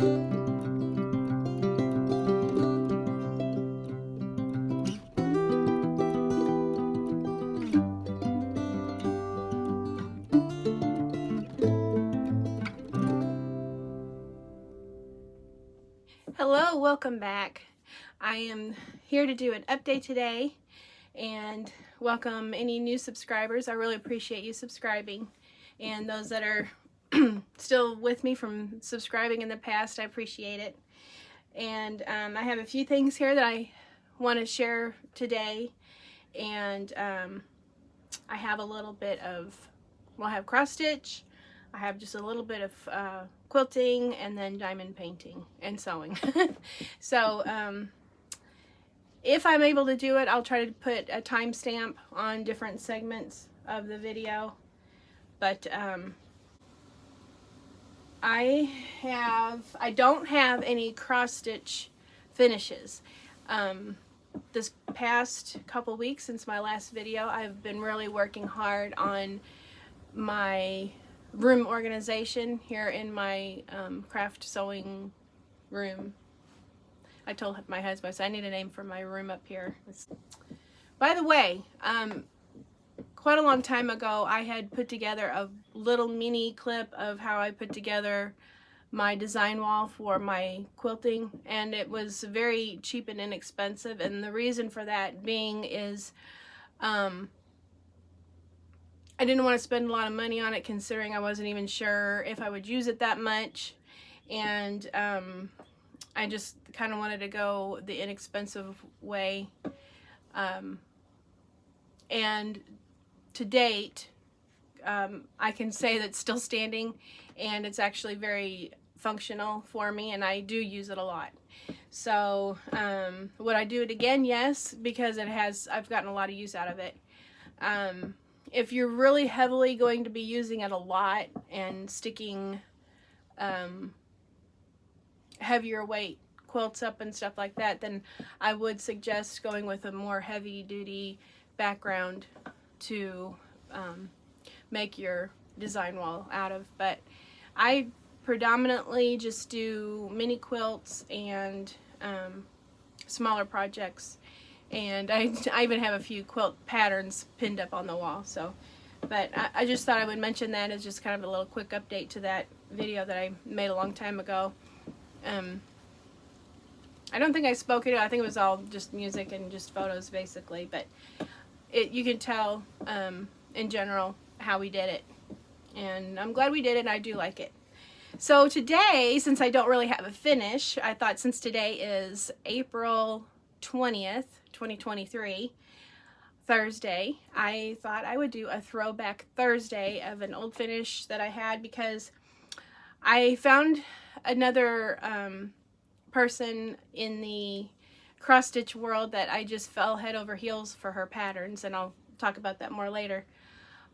Hello, welcome back. I am here to do an update today and welcome any new subscribers. I really appreciate you subscribing, and those that are still with me from subscribing in the past, I appreciate it. And I have a few things here that I want to share today, and I have a little bit of, well, I have cross stitch, I have just a little bit of quilting, and then diamond painting and sewing. So if I'm able to do it, I'll try to put a timestamp on different segments of the video. But I don't have any cross stitch finishes. This past couple weeks since my last video, I've been really working hard on my room organization here in my craft sewing room. I told my husband, I said, I need a name for my room up here. By the way, quite a long time ago, I had put together a little mini clip of how I put together my design wall for my quilting, and it was very cheap and inexpensive, and the reason for that being is I didn't want to spend a lot of money on it, considering I wasn't even sure if I would use it that much, and I just kind of wanted to go the inexpensive way. And to date, I can say that it's still standing, and it's actually very functional for me, and I do use it a lot. So would I do it again? Yes, because I've gotten a lot of use out of it. If you're really heavily going to be using it a lot and sticking heavier weight quilts up and stuff like that, then I would suggest going with a more heavy duty background to make your design wall out of. But I predominantly just do mini quilts and smaller projects, and I even have a few quilt patterns pinned up on the wall. So, but I just thought I would mention that as just kind of a little quick update to that video that I made a long time ago. I don't think I spoke it. I think it was all just music and just photos basically, but you can tell in general how we did it, and I'm glad we did it. I do like it. So today, since I don't really have a finish, I thought since today is April 20th, 2023, Thursday, I thought I would do a Throwback Thursday of an old finish that I had, because I found another person in the cross stitch world that I just fell head over heels for her patterns, and I'll talk about that more later.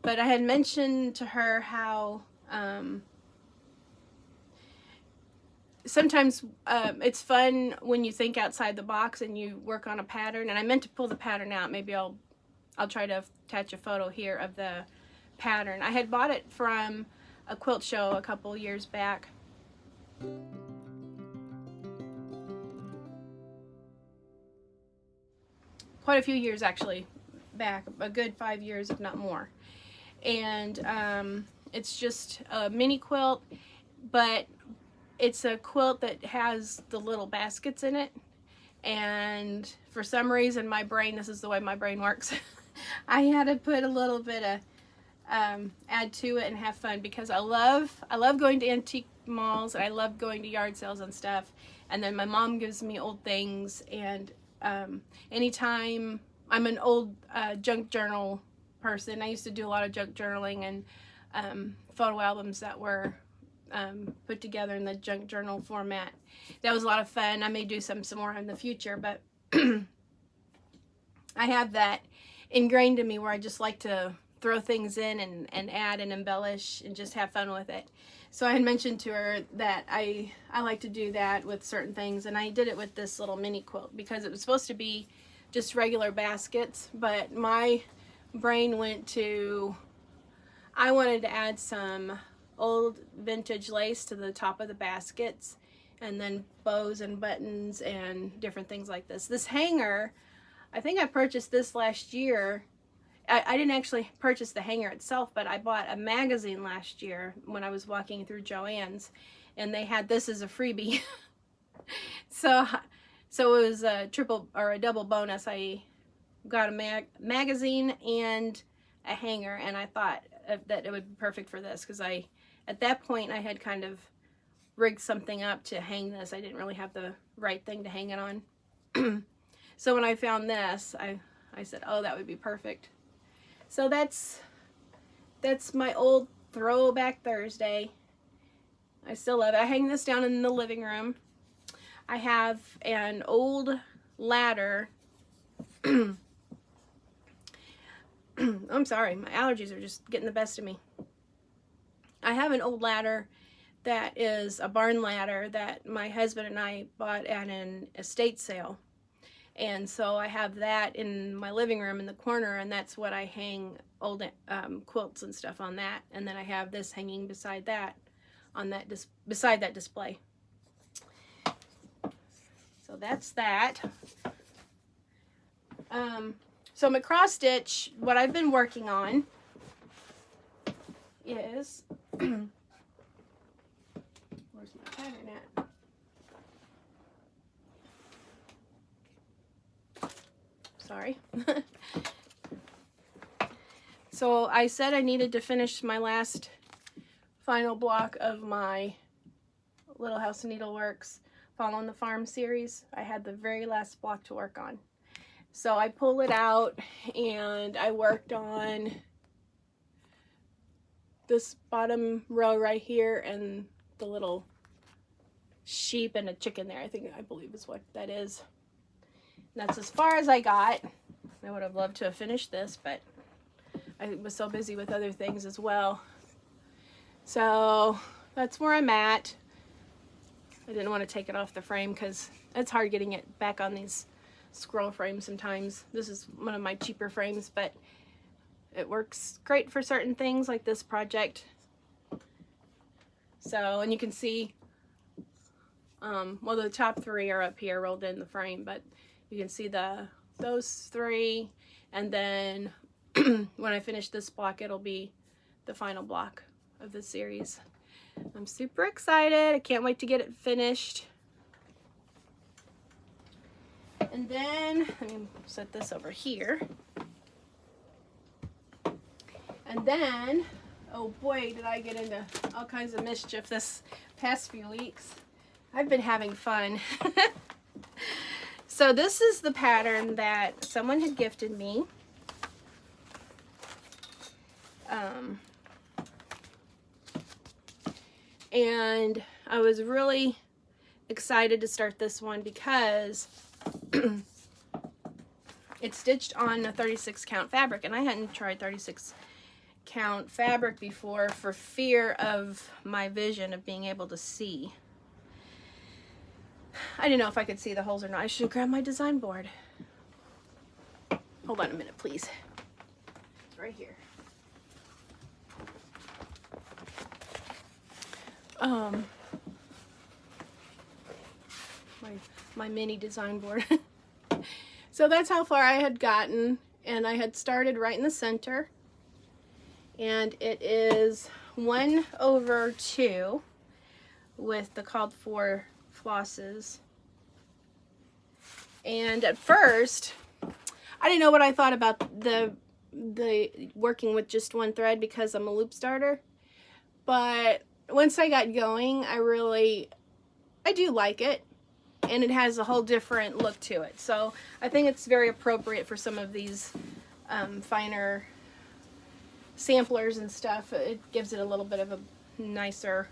But I had mentioned to her how sometimes it's fun when you think outside the box and you work on a pattern, and I meant to pull the pattern out. Maybe I'll try to attach a photo here of the pattern. I had bought it from a quilt show a couple years back. Quite a few years actually back, a good 5 years if not more. And it's just a mini quilt, but it's a quilt that has the little baskets in it, and for some reason my brain, this is the way my brain works, I had to put a little bit of add to it and have fun, because I love going to antique malls, and I love going to yard sales and stuff, and then my mom gives me old things, and anytime I'm an old junk journal person. I used to do a lot of junk journaling and photo albums that were put together in the junk journal format. That was a lot of fun. I may do some more in the future, but I have that ingrained in me where I just like to throw things in and add and embellish and just have fun with it. So I had mentioned to her that I like to do that with certain things, and I did it with this little mini quilt because it was supposed to be just regular baskets, but my brain went to, I wanted to add some old vintage lace to the top of the baskets, and then bows and buttons and different things like this. This hanger, I think I purchased this last year. I didn't actually purchase the hanger itself, but I bought a magazine last year when I was walking through Joann's, and they had this as a freebie. so it was a triple or a double bonus. I got a magazine and a hanger, and I thought that it would be perfect for this because at that point I had kind of rigged something up to hang this. I didn't really have the right thing to hang it on. So when I found this, I said, oh, that would be perfect. So that's my old Throwback Thursday. I still love it. I hang this down in the living room. I have an old ladder. I'm sorry, my allergies are just getting the best of me. I have an old ladder that is a barn ladder that my husband and I bought at an estate sale. And so I have that in my living room in the corner, and that's what I hang old quilts and stuff on that. And then I have this hanging beside that, on that beside that display. So that's that. So my cross stitch, what I've been working on is where's my pattern at? Sorry. So I said I needed to finish my last final block of my Little House of Needleworks Following the Farm series. I had the very last block to work on. So I pulled it out and I worked on this bottom row right here and the little sheep and a chicken there. I believe is what that is. That's as far as I got. I would have loved to have finished this, but I was so busy with other things as well. So that's where I'm at. I didn't want to take it off the frame because it's hard getting it back on these scroll frames sometimes. This is one of my cheaper frames, but it works great for certain things like this project. So, and you can see, well, the top three are up here rolled in the frame, but you can see those three, and then when I finish this block, it'll be the final block of the series. I'm super excited. I can't wait to get it finished. And then, let me set this over here. And then, oh boy, did I get into all kinds of mischief this past few weeks. I've been having fun. So this is the pattern that someone had gifted me. And I was really excited to start this one because it's stitched on a 36 count fabric, and I hadn't tried 36 count fabric before for fear of my vision of being able to see. I didn't know if I could see the holes or not. I should have grabbed my design board. Hold on a minute, please. It's right here. My mini design board. So that's how far I had gotten, and I had started right in the center, and it is 1/2 with the called for flosses. And at first I didn't know what I thought about the working with just one thread because I'm a loop starter, but once I got going, I do like it, and it has a whole different look to it. So I think it's very appropriate for some of these finer samplers and stuff. It gives it a little bit of a nicer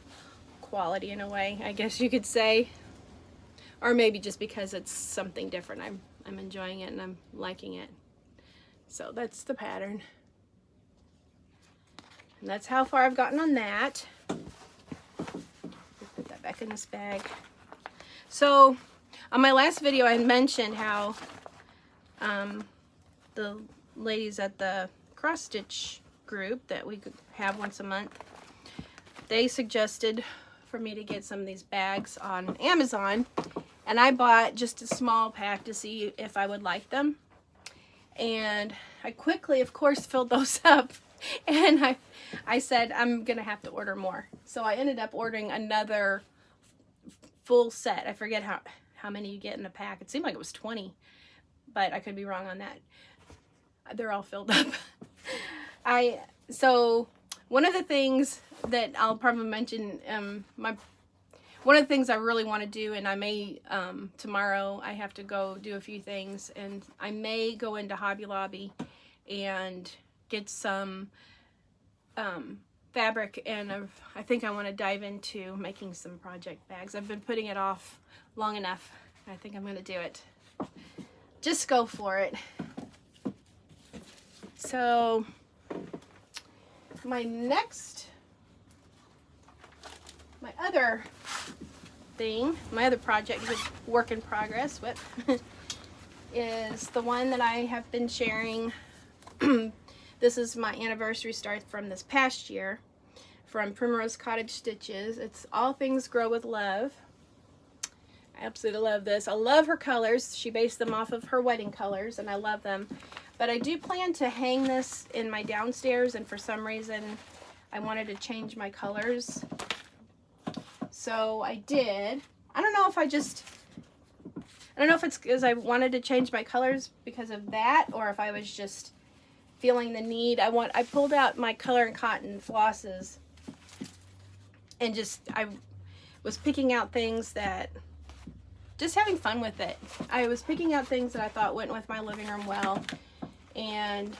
quality in a way, I guess you could say. Or maybe just because it's something different. I'm enjoying it and I'm liking it. So that's the pattern. And that's how far I've gotten on that. Put that back in this bag. So on my last video I mentioned how the ladies at the cross stitch group that we could have once a month, they suggested for me to get some of these bags on Amazon, and I bought just a small pack to see if I would like them. And I quickly, of course, filled those up, and I said I'm gonna have to order more. So I ended up ordering another full set. I forget how many you get in a pack. It seemed like it was 20, but I could be wrong on that. They're all filled up. So one of the things that I'll probably mention, one of the things I really want to do, and I may, tomorrow I have to go do a few things, and I may go into Hobby Lobby and get some fabric, and I think I want to dive into making some project bags. I've been putting it off long enough. I think I'm going to do it. Just go for it. So my other project, work in progress, is the one that I have been sharing. This is my anniversary start from this past year, from Primrose Cottage Stitches. It's All Things Grow with Love. I absolutely love this. I love her colors. She based them off of her wedding colors, and I love them. But I do plan to hang this in my downstairs, and for some reason I wanted to change my colors. So I did. I don't know if it's because I wanted to change my colors because of that, or if I was just feeling the need. I pulled out my Color and Cotton flosses, and I was picking out things that, just having fun with it. I was picking out things that I thought went with my living room well, and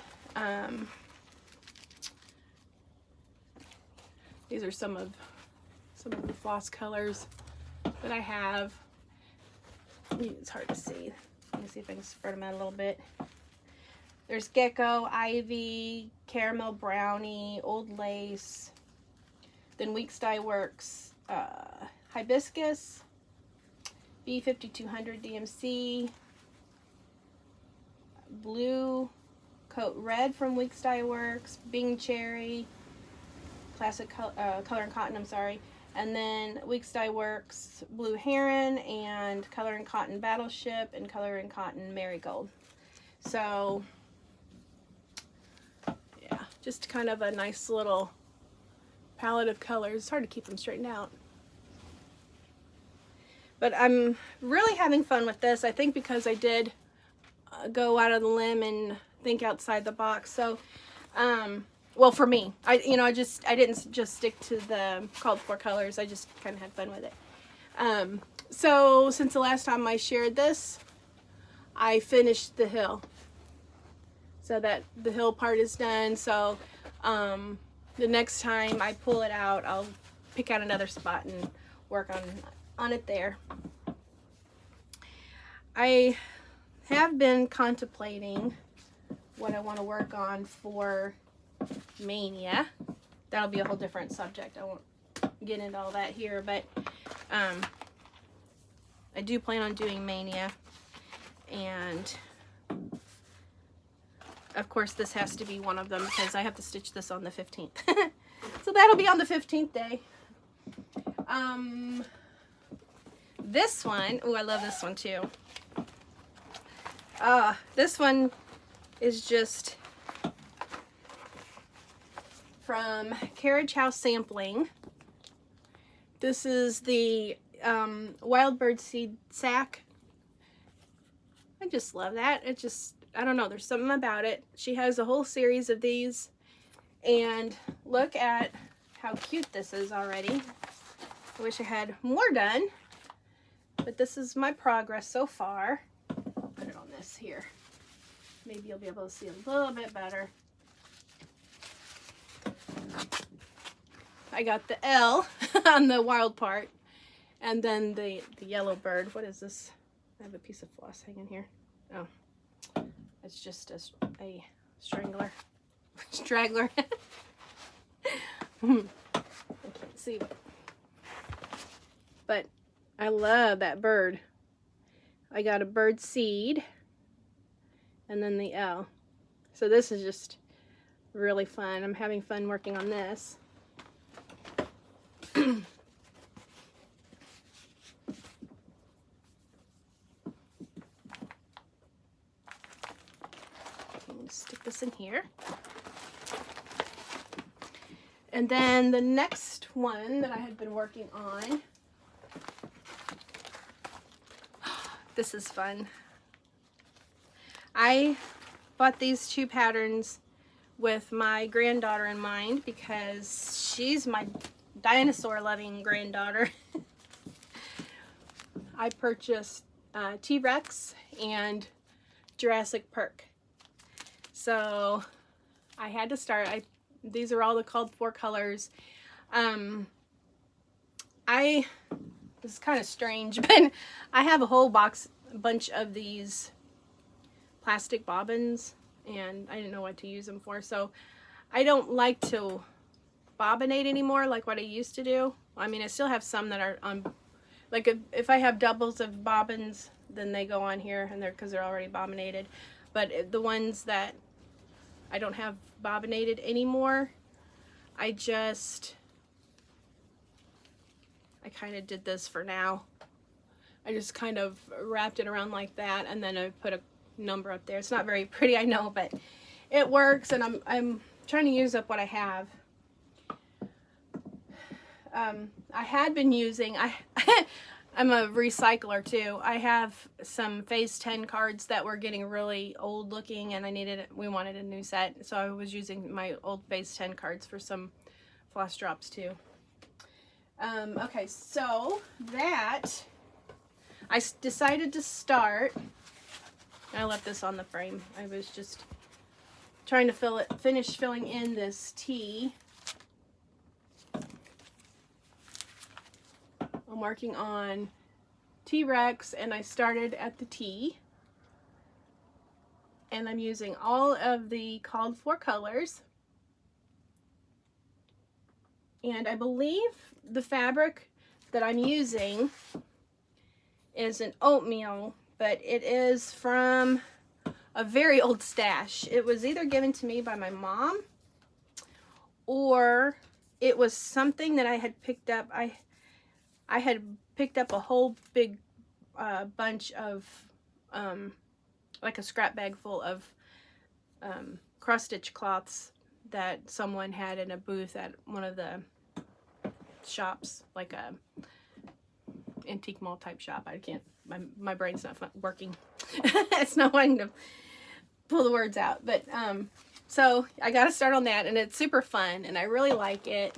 these are some of the floss colors that I have. It's hard to see. Let me see if I can spread them out a little bit. There's Gecko, Ivy, Caramel Brownie, Old Lace, then Weeks Dye Works, Hibiscus, B5200 DMC, Blue Coat Red from Weeks Dye Works, Bing Cherry, Classic Color and Cotton, I'm sorry, and then Weeks Dye Works, Blue Heron, and Color and Cotton Battleship, and Color and Cotton Marigold. So yeah, just kind of a nice little palette of colors. It's hard to keep them straightened out. But I'm really having fun with this. I think because I did go out of the limb and think outside the box. So, well, for me, I didn't just stick to the called for colors. I just kind of had fun with it. So since the last time I shared this, I finished the hill. So that the hill part is done. So the next time I pull it out, I'll pick out another spot and work on it there. I have been contemplating what I want to work on for Mania. That'll be a whole different subject. I won't get into all that here, but I do plan on doing Mania, and of course this has to be one of them because I have to stitch this on the 15th. So that'll be on the 15th day. This one, oh, I love this one too. This one is just from Carriage House Sampling. This is the Wild Bird Seed Sack. I just love that. It just, I don't know, there's something about it. She has a whole series of these, and look at how cute this is already. I wish I had more done, but this is my progress so far. I'll put it on this here. Maybe you'll be able to see a little bit better. I got the L on the wild part, and then the yellow bird. What is this? I have a piece of floss hanging here. Oh, it's just a strangler. Straggler. I can't see. But I love that bird. I got a bird seed and then the L. So this is just really fun. I'm having fun working on this. stick this in here. And then the next one that I had been working on, this is fun. I bought these 2 patterns with my granddaughter in mind because she's my dinosaur loving granddaughter. I purchased T-Rex and Jurassic Park. So I had to start. These are all the called for colors. This is kind of strange, but I have a whole bunch of these plastic bobbins, and I didn't know what to use them for. So I don't like to bobbinate anymore like what I used to do. I mean, I still have some that are on, like if I have doubles of bobbins, then they go on here, and because they're already bobbinated. But the ones that I don't have bobbinated anymore, I kind of did this for now. I just kind of wrapped it around like that, and then I put a number up there. It's not very pretty, I know, but it works, and I'm trying to use up what I have. I had been using, I'm a recycler too. I have some Phase 10 cards that were getting really old looking, and we wanted a new set, so I was using my old Phase 10 cards for some floss drops too. Okay, so that I decided to start. I left this on the frame. I was just trying to finish filling in this T. I'm working on T-Rex, and I started at the T, and I'm using all of the called for colors, and I believe the fabric that I'm using is an oatmeal, but it is from a very old stash. It was either given to me by my mom, or it was something that I had picked up. I had picked up a whole big bunch of, like a scrap bag full of cross-stitch cloths that someone had in a booth at one of the shops, like a antique mall type shop. I can't, my brain's not working. It's not wanting to pull the words out, but so I got to start on that, and it's super fun, and I really like it,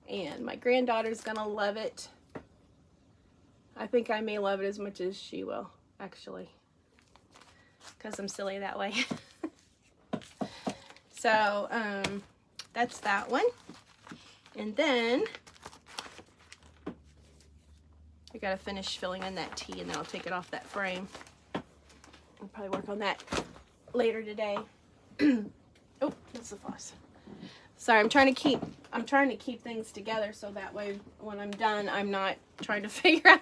and my granddaughter's gonna love it. I think I may love it as much as she will, actually, because I'm silly that way. So that's that one, and then I gotta finish filling in that T, and then I'll take it off that frame. I'll probably work on that later today. Oh, that's the floss. Sorry, I'm trying to keep things together so that way when I'm done, I'm not trying to figure out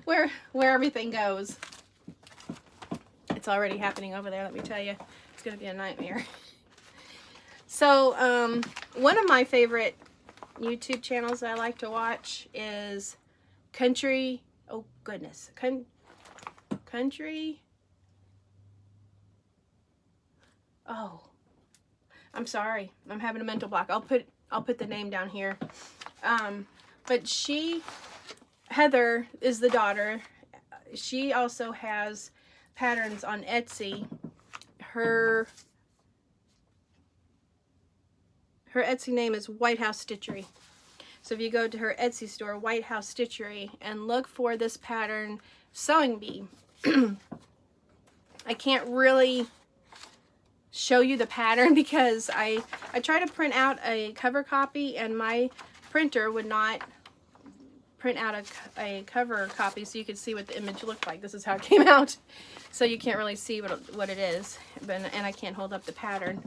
where everything goes. It's already happening over there, let me tell you. It's gonna be a nightmare. So, one of my favorite YouTube channels that I like to watch is Country, oh goodness, Country, oh, I'm sorry, I'm having a mental block. I'll put the name down here. But Heather is the daughter. She also has patterns on Etsy. Her Etsy name is White House Stitchery. So if you go to her Etsy store, White House Stitchery, and look for this pattern, Sewing Bee. I can't really show you the pattern because I tried to print out a cover copy, and my printer would not print out a cover copy so you could see what the image looked like. This is how it came out. So you can't really see what it is, and I can't hold up the pattern.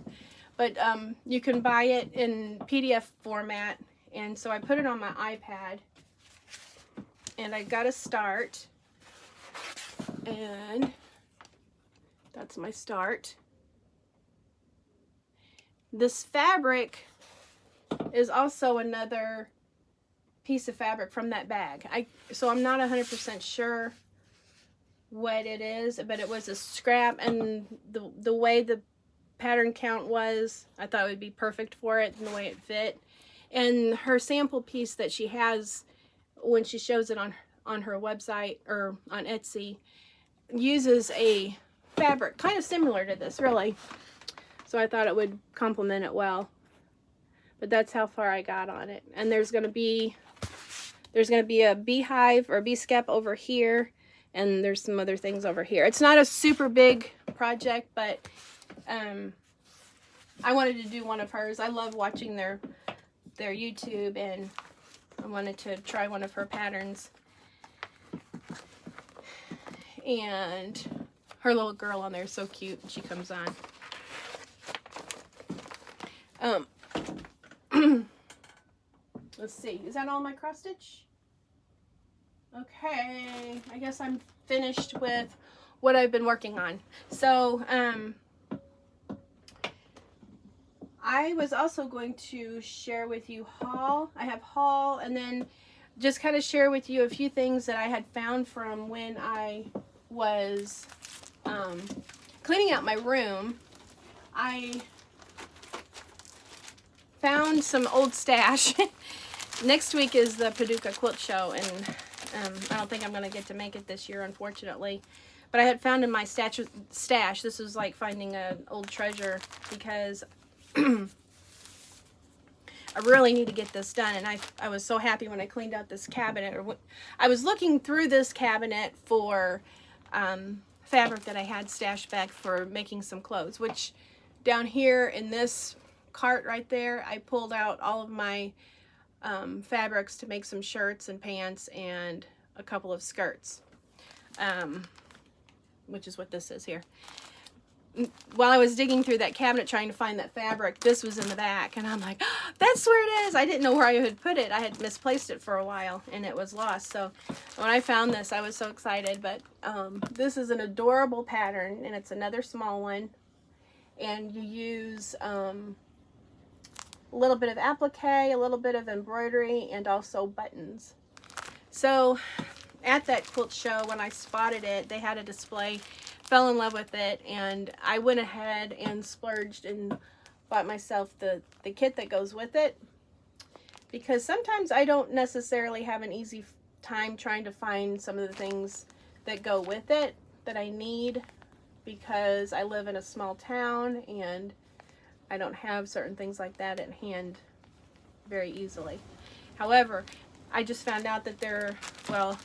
But you can buy it in PDF format, and so I put it on my iPad, and I got to start, and that's my start. This fabric is also another piece of fabric from that bag. So I'm not 100% sure what it is, but it was a scrap, and the way the pattern count was. I thought it would be perfect for it and the way it fit. And her sample piece that she has when she shows it on her website or on Etsy uses a fabric kind of similar to this, really. So I thought it would complement it well. But that's how far I got on it. And there's going to be a beehive or bee skep over here, and there's some other things over here. It's not a super big project, but I wanted to do one of hers. I love watching their YouTube, and I wanted to try one of her patterns. And her little girl on there is so cute. She comes on. Let's see. Is that all my cross stitch? Okay. I guess I'm finished with what I've been working on. So, I was also going to share with you haul. I have haul, and then just kind of share with you a few things that I had found from when I was cleaning out my room. I found some old stash. Next week is the Paducah Quilt Show, and I don't think I'm going to get to make it this year, unfortunately. But I had found in my stash, this was like finding an old treasure, because I really need to get this done. And I was so happy when I cleaned out this cabinet. I was looking through this cabinet for fabric that I had stashed back for making some clothes, which down here in this cart right there, I pulled out all of my fabrics to make some shirts and pants and a couple of skirts, which is what this is here. While I was digging through that cabinet trying to find that fabric, this was in the back, and I'm like, oh, that's where it is. I didn't know where I had put it. I had misplaced it for a while, and it was lost. So when I found this, I was so excited. But this is an adorable pattern, and it's another small one, and you use a little bit of applique, a little bit of embroidery, and also buttons. So at that quilt show, when I spotted it, they had a display, fell in love with it, and I went ahead and splurged and bought myself the kit that goes with it, because sometimes I don't necessarily have an easy time trying to find some of the things that go with it that I need, because I live in a small town and I don't have certain things like that at hand very easily. However, I just found out that well,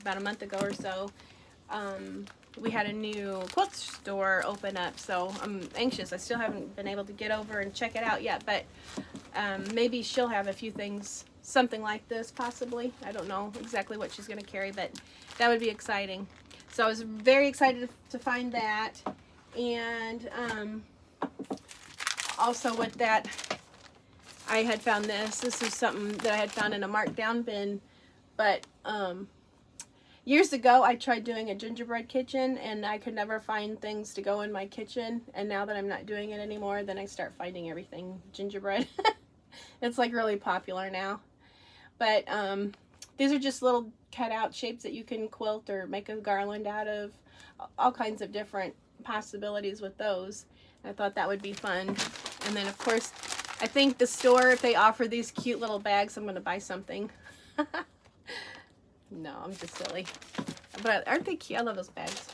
about a month ago or so, we had a new quilt store open up, so I'm anxious. I still haven't been able to get over and check it out yet, but maybe she'll have a few things, something like this possibly. I don't know exactly what she's going to carry, but that would be exciting. So I was very excited to find that. And also with that, I had found this. This is something that I had found in a markdown bin, but years ago, I tried doing a gingerbread kitchen, and I could never find things to go in my kitchen. And now that I'm not doing it anymore, then I start finding everything gingerbread. It's like really popular now. But these are just little cutout shapes that you can quilt or make a garland out of. All kinds of different possibilities with those. I thought that would be fun. And then, of course, I think the store, if they offer these cute little bags, I'm going to buy something. No, I'm just silly. But aren't they cute? I love those bags.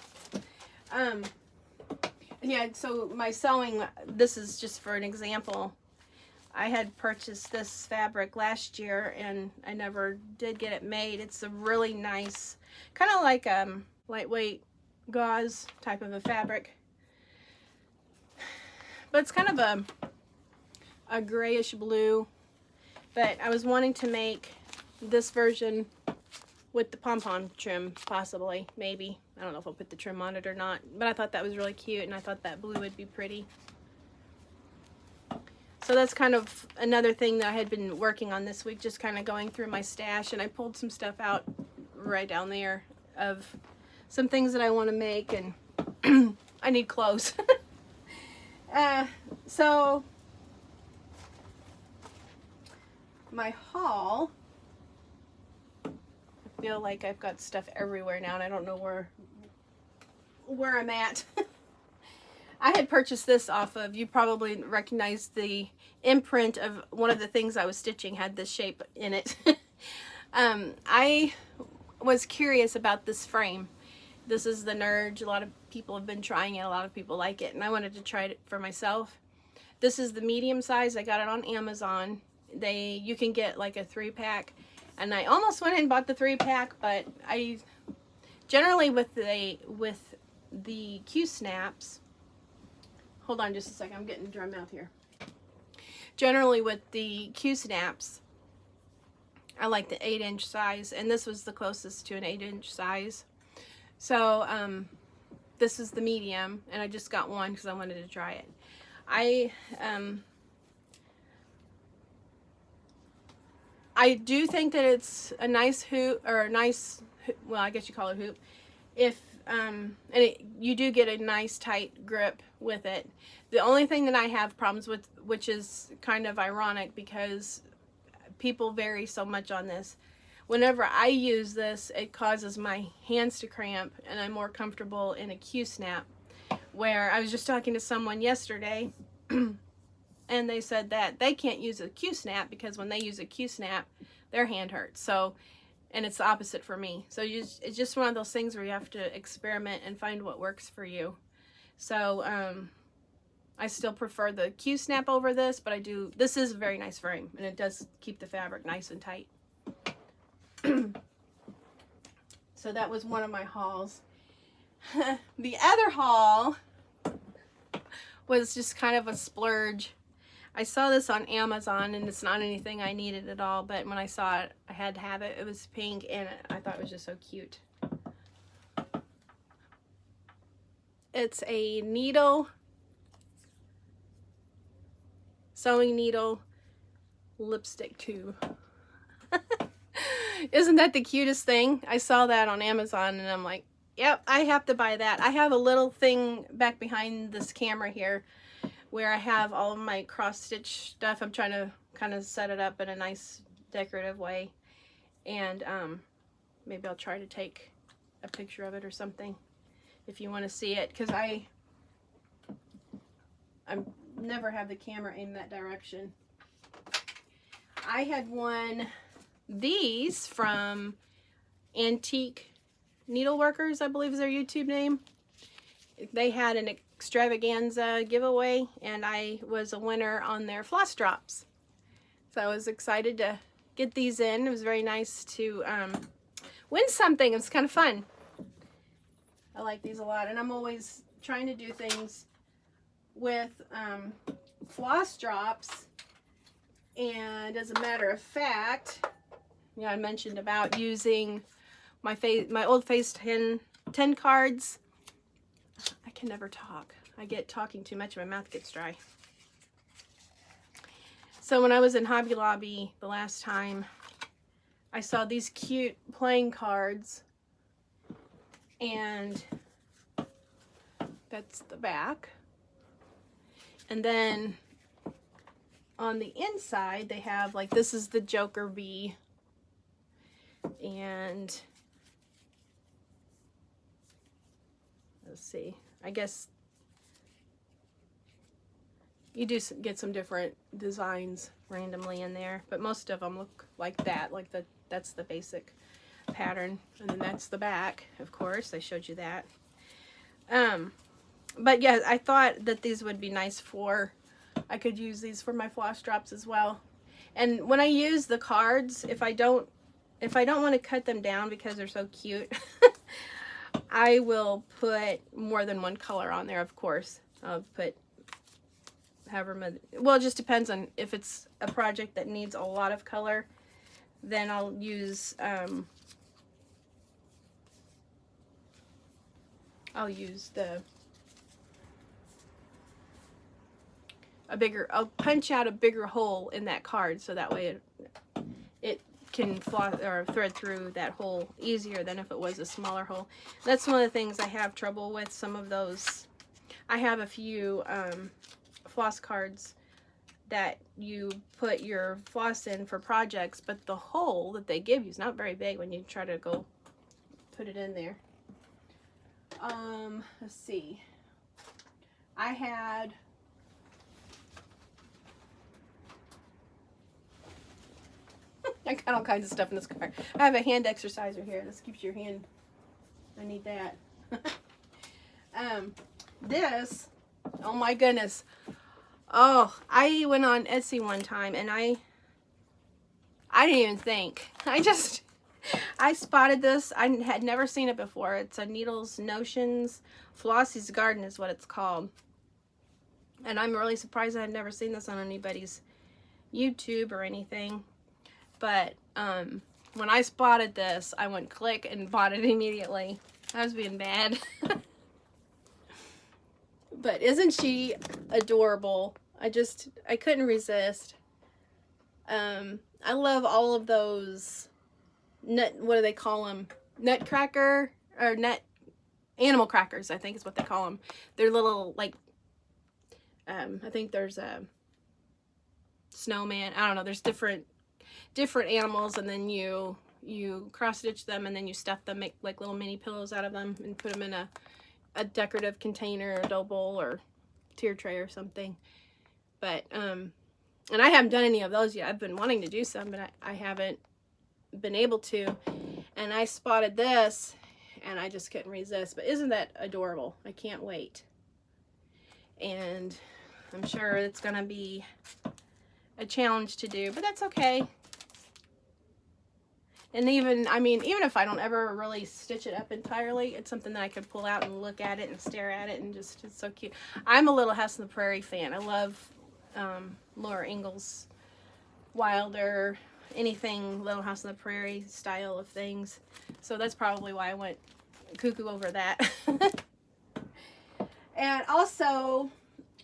Yeah, so my sewing, this is just for an example. I had purchased this fabric last year, and I never did get it made. It's a really nice, kind of like lightweight gauze type of a fabric. But it's kind of a grayish blue. But I was wanting to make this version with the pom-pom trim, possibly, maybe. I don't know if I'll put the trim on it or not, but I thought that was really cute, and I thought that blue would be pretty. So that's kind of another thing that I had been working on this week, just kind of going through my stash, and I pulled some stuff out right down there of some things that I want to make, and I need clothes. So my haul, I feel like I've got stuff everywhere now, and I don't know where I'm at. I had purchased this off of, you probably recognize the imprint of one of the things I was stitching had this shape in it. I was curious about this frame. This is the Nurge. A lot of people have been trying it. A lot of people like it, and I wanted to try it for myself. This is the medium size. I got it on Amazon. You can get like a 3-pack, and I almost went and bought the 3-pack, but I generally with the Q-snaps. Hold on just a second. I'm getting dry mouth here. Generally with the Q-snaps, I like the 8-inch size, and this was the closest to an 8-inch size. So this is the medium, and I just got one because I wanted to try it. I do think that it's a nice hoop, or a nice, well, I guess you call it hoop, if and you do get a nice tight grip with it. The only thing that I have problems with, which is kind of ironic because people vary so much on this, whenever I use this, it causes my hands to cramp, and I'm more comfortable in a Q-snap. Where I was just talking to someone yesterday, and they said that they can't use a Q-snap because when they use a Q-snap, their hand hurts. So, and it's the opposite for me. So it's just one of those things where you have to experiment and find what works for you. So I still prefer the Q-snap over this, but this is a very nice frame, and it does keep the fabric nice and tight. So that was one of my hauls. The other haul was just kind of a splurge. I saw this on Amazon, and it's not anything I needed at all, but when I saw it, I had to have it. It was pink, and I thought it was just so cute. It's a sewing needle lipstick tube. Isn't that the cutest thing? I saw that on Amazon, and I'm like, yep, I have to buy that. I have a little thing back behind this camera here where I have all of my cross-stitch stuff. I'm trying to kind of set it up in a nice decorative way. And maybe I'll try to take a picture of it or something if you want to see it, because I never have the camera aimed that direction. I had these from Antique Needleworkers, I believe is their YouTube name. They had an extravaganza giveaway, and I was a winner on their floss drops. So I was excited to get these in. It was very nice to win something. It was kind of fun. I like these a lot, and I'm always trying to do things with floss drops. And as a matter of fact, I mentioned about using my old face 10 cards. I can never talk. I get talking too much, my mouth gets dry. So when I was in Hobby Lobby the last time, I saw these cute playing cards, and that's the back. And then on the inside, they have, like, this is the Joker bee, and let's see, I guess you do get some different designs randomly in there, but most of them look like that, like that's the basic pattern. And then that's the back, of course, I showed you that. But yeah, I thought that these would be nice I could use these for my floss drops as well. And when I use the cards, if I don't want to cut them down because they're so cute, I will put more than one color on there, of course. I'll put however many, well, it just depends on if it's a project that needs a lot of color, then I'll use I'll punch out a bigger hole in that card, so that way it can floss or thread through that hole easier than if it was a smaller hole. That's one of the things I have trouble with. Some of those, I have a few floss cards that you put your floss in for projects, but the hole that they give you is not very big when you try to go put it in there. Let's see. I had I got all kinds of stuff in this car. I have a hand exerciser here. This keeps your hand. I need that. This, oh my goodness. Oh, I went on Etsy one time and I didn't even think. I spotted this. I had never seen it before. It's a Needles Notions Flossie's Garden is what it's called. And I'm really surprised I had never seen this on anybody's YouTube or anything. But when I spotted this, I went click and bought it immediately. I was being bad. But isn't she adorable? I couldn't resist. I love all of those what do they call them? Nutcracker or animal crackers, I think is what they call them. They're little, like, I think there's a snowman. I don't know. There's different animals, and then you cross stitch them, and then you stuff them, make like little mini pillows out of them, and put them in a decorative container, a dough bowl, or tier tray or something. But and I haven't done any of those yet. I've been wanting to do some, but I haven't been able to. And I spotted this and I just couldn't resist. But isn't that adorable? I can't wait. And I'm sure it's gonna be a challenge to do, but that's okay. And even if I don't ever really stitch it up entirely, it's something that I could pull out and look at it and stare at it, and just, it's so cute. I'm a little House on the Prairie fan. I love Laura Ingalls Wilder, anything Little House on the Prairie style of things. So that's probably why I went cuckoo over that. And also,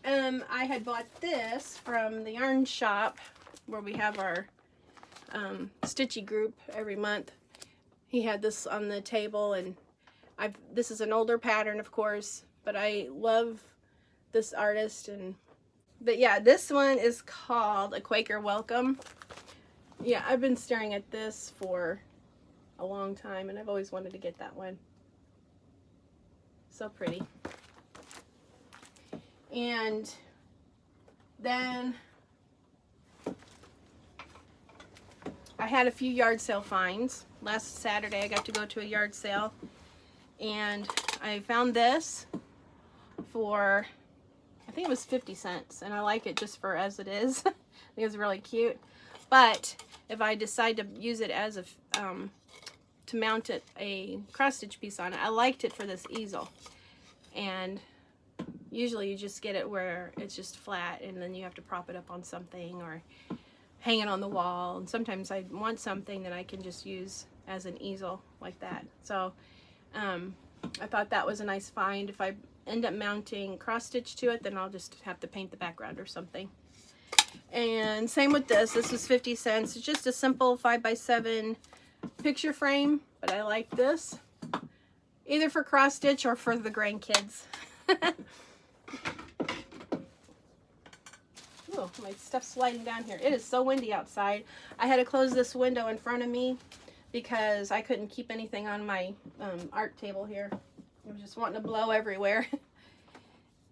I had bought this from the yarn shop where we have our stitchy group every month. He had this on the table, and this is an older pattern, of course, but I love this artist. But yeah, this one is called A Quaker Welcome. Yeah, I've been staring at this for a long time, and I've always wanted to get that one. So pretty. And then I had a few yard sale finds. Last Saturday I got to go to a yard sale, and I found this for, I think it was 50 cents, and I like it just for as it is. I think it's really cute. But if I decide to use it as to mount a cross stitch piece on it, I liked it for this easel. And usually you just get it where it's just flat, and then you have to prop it up on something or hang it on the wall. And sometimes I want something that I can just use as an easel like that. So I thought that was a nice find. If I end up mounting cross stitch to it, then I'll just have to paint the background or something. And same with this. This was 50 cents. It's just a simple 5x7 picture frame, but I like this either for cross stitch or for the grandkids. Oh, my stuff's sliding down here. It is so windy outside. I had to close this window in front of me because I couldn't keep anything on my art table here. It was just wanting to blow everywhere.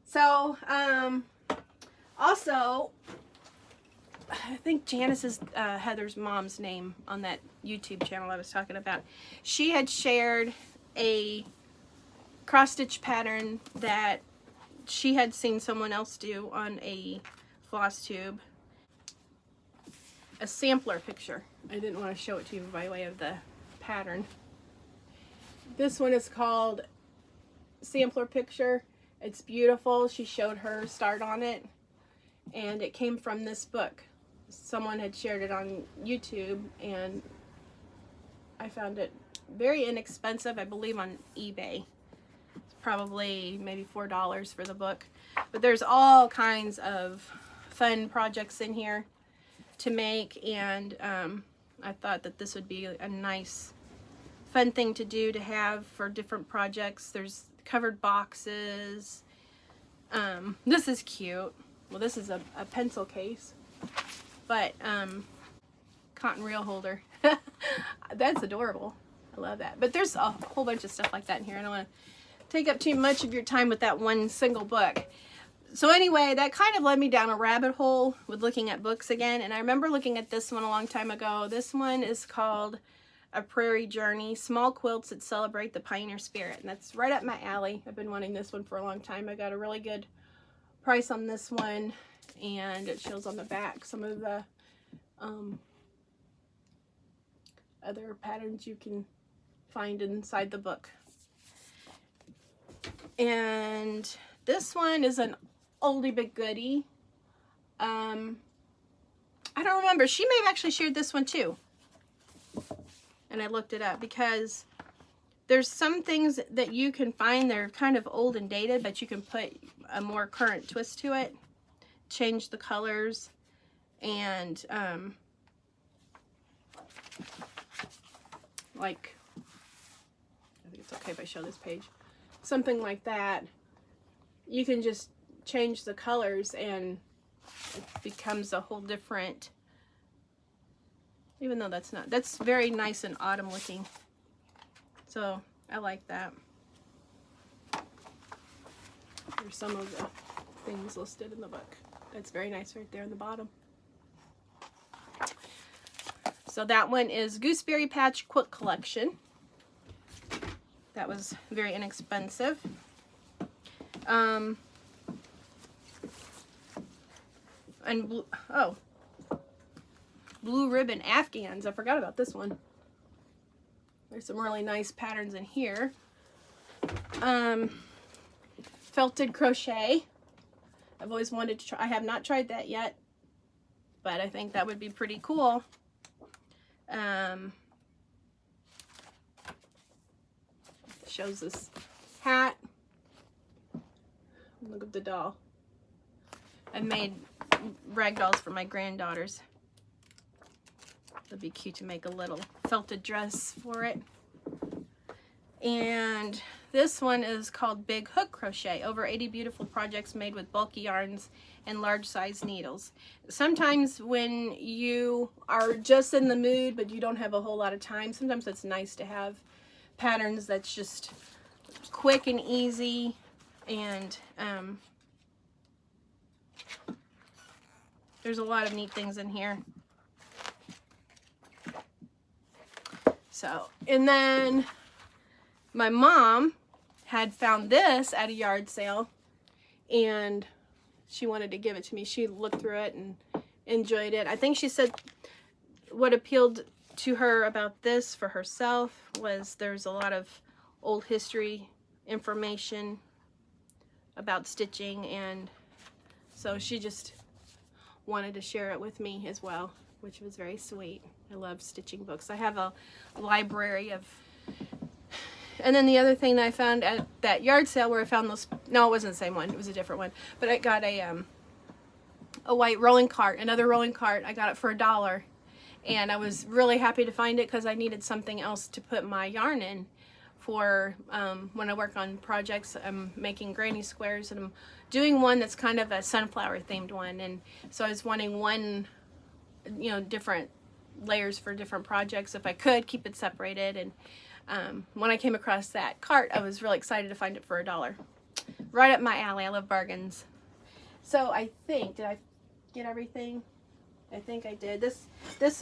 So, also, I think Janice is Heather's mom's name on that YouTube channel I was talking about. She had shared a cross stitch pattern that she had seen someone else do on a floss tube. A sampler picture. I didn't want to show it to you by way of the pattern. This one is called Sampler Picture. It's beautiful. She showed her start on it, and it came from this book. Someone had shared it on YouTube, and I found it very inexpensive, I believe on eBay. It's probably maybe $4 for the book. But there's all kinds of fun projects in here to make, and I thought that this would be a nice fun thing to do, to have for different projects. There's covered boxes. This is cute. Well, this is a pencil case, but cotton reel holder. That's adorable. I love that. But there's a whole bunch of stuff like that in here. I don't want to take up too much of your time with that one single book. So anyway, that kind of led me down a rabbit hole with looking at books again. And I remember looking at this one a long time ago. This one is called A Prairie Journey, Small Quilts That Celebrate the Pioneer Spirit. And that's right up my alley. I've been wanting this one for a long time. I got a really good price on this one. And it shows on the back some of the other patterns you can find inside the book. And this one is an oldie but goodie. I don't remember. She may have actually shared this one too. And I looked it up because there's some things that you can find that are kind of old and dated, but you can put a more current twist to it, change the colors, and like, I think it's okay if I show this page. Something like that. You can just change the colors and it becomes a whole different, even though that's very nice and autumn looking. So I like that. There's some of the things listed in the book. That's very nice right there in the bottom. So that one is Gooseberry Patch Quilt Collection. That was very inexpensive. And Blue Ribbon Afghans. I forgot about this one. There's some really nice patterns in here. Felted crochet. I've always wanted to try. I have not tried that yet, but I think that would be pretty cool. Shows this hat. Look at the doll. I made rag dolls for my granddaughters. It'd be cute to make a little felted dress for it. And this one is called Big Hook Crochet. Over 80 beautiful projects made with bulky yarns and large size needles. Sometimes when you are just in the mood but you don't have a whole lot of time, sometimes it's nice to have patterns that's just quick and easy. And there's a lot of neat things in here. So, and then my mom had found this at a yard sale and she wanted to give it to me. She looked through it and enjoyed it. I think she said what appealed to her about this for herself was there's a lot of old history information about stitching, and so she just wanted to share it with me as well, which was very sweet. I love stitching books. I have a library of. And then the other thing that I found at that yard sale where I found those, no, it wasn't the same one, it was a different one, but I got a white rolling cart, another rolling cart. I got it for $1, and I was really happy to find it because I needed something else to put my yarn in for when I work on projects. I'm making granny squares, and I'm doing one that's kind of a sunflower themed one, and so I was wanting one, you know, different layers for different projects if I could keep it separated. And when I came across that cart, I was really excited to find it for $1. Right up my alley. I love bargains. So I think, did I get everything? I think I did. This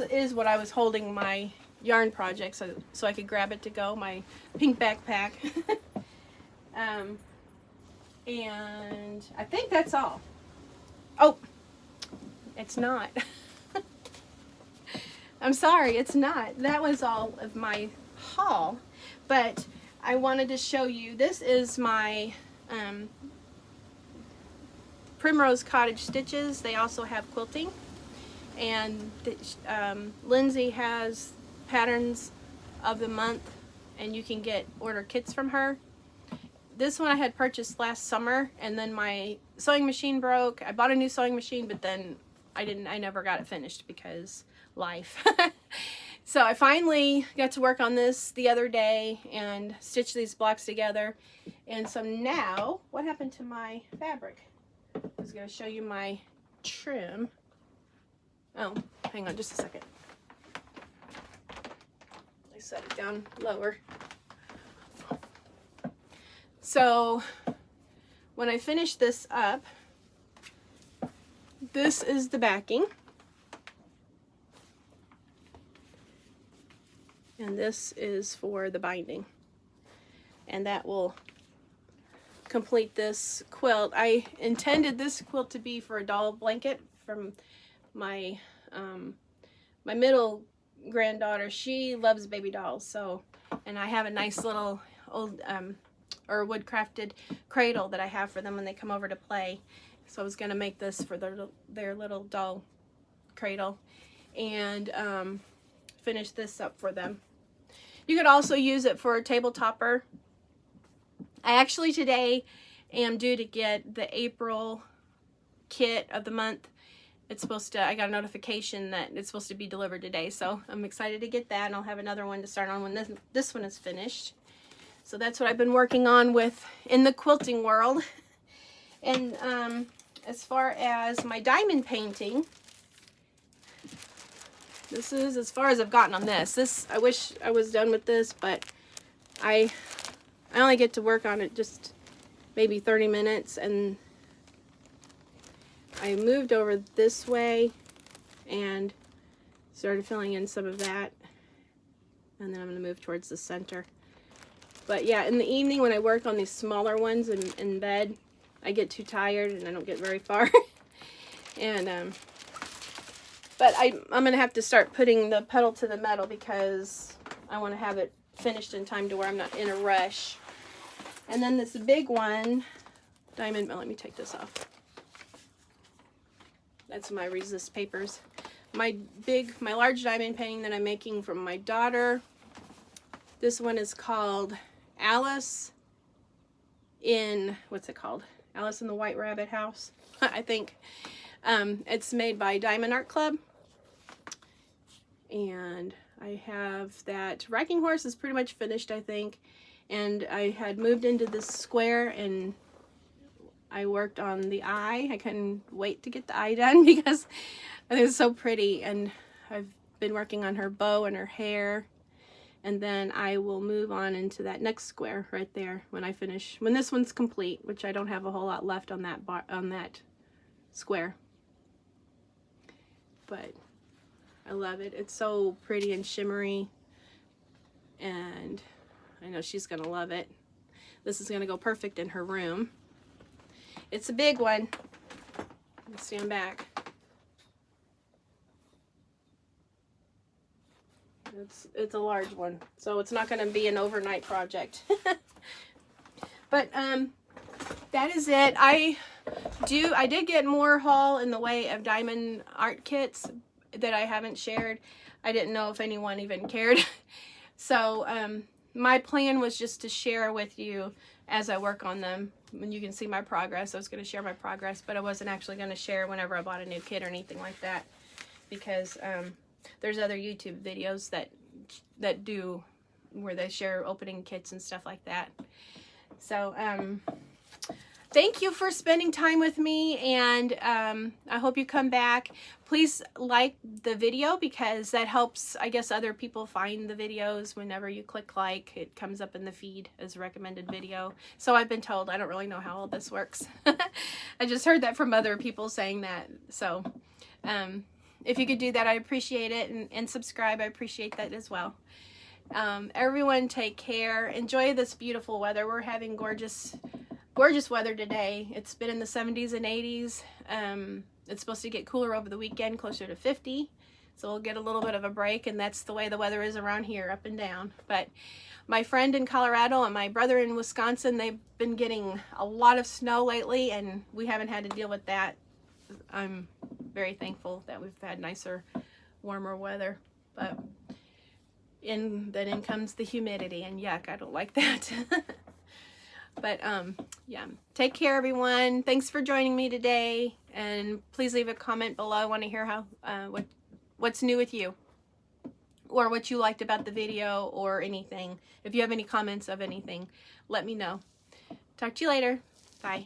is what I was holding my yarn project so I could grab it to go, my pink backpack. And I think that's all. Oh, it's not. I'm sorry, it's not. That was all of my haul, but I wanted to show you. This is my Primrose Cottage stitches. They also have quilting, and Lindsay has patterns of the month, and you can order kits from her. This one I had purchased last summer, and then my sewing machine broke. I bought a new sewing machine, but then I never got it finished because life. So I finally got to work on this the other day and stitch these blocks together. And so now, what happened to my fabric? I was going to show you my trim. Oh, hang on just a second. I set it down lower. So when I finish this up, this is the backing. And this is for the binding. And that will complete this quilt. I intended this quilt to be for a doll blanket from my my middle granddaughter. She loves baby dolls, so, and I have a nice little old or wood crafted cradle that I have for them when they come over to play. So I was gonna make this for their little doll cradle and finish this up for them. You could also use it for a table topper. I actually today am due to get the April kit of the month. It's supposed to, I got a notification that it's supposed to be delivered today, so I'm excited to get that, and I'll have another one to start on when this one is finished. So that's what I've been working on with in the quilting world. And as far as my diamond painting, this is as far as I've gotten on this. I wish I was done with this, but I only get to work on it just maybe 30 minutes, and I moved over this way and started filling in some of that, and then I'm going to move towards the center. But yeah, in the evening when I work on these smaller ones in bed, I get too tired and I don't get very far. And but I'm going to have to start putting the pedal to the metal because I want to have it finished in time to where I'm not in a rush. And then this big one, diamond, let me take this off. That's my resist papers. My large diamond painting that I'm making from my daughter. This one is called Alice in, what's it called? Alice in the White Rabbit House, I think. It's made by Diamond Art Club. And I have that rocking horse is pretty much finished, I think. And I had moved into this square and I worked on the eye. I couldn't wait to get the eye done because I think it's so pretty. And I've been working on her bow and her hair. And then I will move on into that next square right there when I finish, when this one's complete, which I don't have a whole lot left on that square. But I love it. It's so pretty and shimmery, and I know she's gonna love it. This is gonna go perfect in her room. It's a big one. Let's stand back. It's a large one, so it's not gonna be an overnight project. But that is it. I did get more haul in the way of diamond art kits that I haven't shared. I didn't know if anyone even cared. So my plan was just to share with you as I work on them. When you can see my progress, I was going to share my progress, but I wasn't actually going to share whenever I bought a new kit or anything like that, because there's other YouTube videos that do where they share opening kits and stuff like that. So thank you for spending time with me, and I hope you come back. Please like the video because that helps, I guess, other people find the videos. Whenever you click like, it comes up in the feed as a recommended video. So I've been told. I don't really know how all this works. I just heard that from other people saying that. So if you could do that, I appreciate it, and subscribe. I appreciate that as well. Everyone take care. Enjoy this beautiful weather. We're having gorgeous weather today. It's been in the 70s and 80s. It's supposed to get cooler over the weekend, closer to 50. So we'll get a little bit of a break, and that's the way the weather is around here, up and down. But my friend in Colorado and my brother in Wisconsin, they've been getting a lot of snow lately, and we haven't had to deal with that. I'm very thankful that we've had nicer, warmer weather. But then in comes the humidity, and yuck, I don't like that. But yeah, take care, everyone. Thanks for joining me today, and please leave a comment below. I want to hear how what's new with you, or what you liked about the video, or anything. If you have any comments of anything, let me know. Talk to you later. Bye.